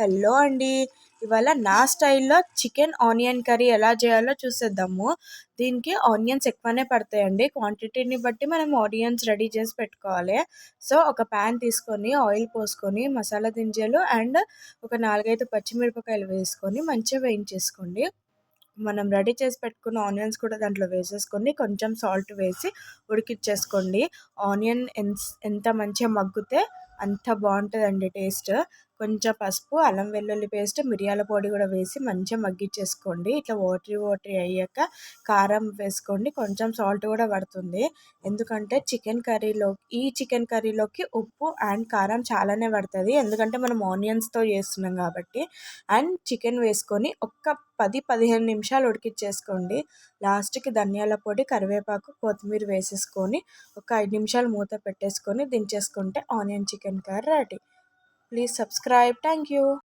Hello అండి. ఇవాళ నా స్టైల్‌లో చికెన్ ఆనియన్ కర్రీ ఎలా చేయాలో చూసేద్దాము. దీనికి ఆనియన్స్ ఎక్కువనే పడతాయండి. క్వాంటిటీని బట్టి మనం ఆనియన్స్ రెడీ చేసి పెట్టుకోవాలి. సో, ఒక ప్యాన్ తీసుకొని ఆయిల్ పోసుకొని మసాలా దినుసులు అండ్ ఒక 4, 5 పచ్చిమిరపకాయలు వేసుకొని మంచిగా వేయించేసుకోండి. మనం రెడీ చేసి పెట్టుకున్న ఆనియన్స్ కూడా దాంట్లో వేసేసుకొని కొంచెం సాల్ట్ వేసి ఉడికిచ్చేసుకోండి. ఆనియన్ ఎంత మంచిగా మగ్గితే అంత బాగుంటుందండి టేస్ట్. కొంచెం పసుపు, అల్లం వెల్లుల్లి పేస్ట్, మిరియాల పొడి కూడా వేసి మంచిగా మగ్గిచ్చేసుకోండి. ఇట్లా వాటరీ వాటరీ అయ్యాక కారం వేసుకోండి. కొంచెం సాల్ట్ కూడా పడుతుంది. ఎందుకంటే చికెన్ కర్రీలోకి ఉప్పు అండ్ కారం చాలానే పడుతుంది. ఎందుకంటే మనం ఆనియన్స్తో చేస్తున్నాం కాబట్టి. అండ్ చికెన్ వేసుకొని ఒక్క 10-15 నిమిషాలు ఉడికిచ్చేసుకోండి. లాస్ట్కి ధనియాల పొడి, కరివేపాకు, కొత్తిమీర వేసేసుకొని ఒక 5 నిమిషాలు మూత పెట్టేసుకొని దించేసుకుంటే onion chicken curry ready. Please subscribe. Thank you.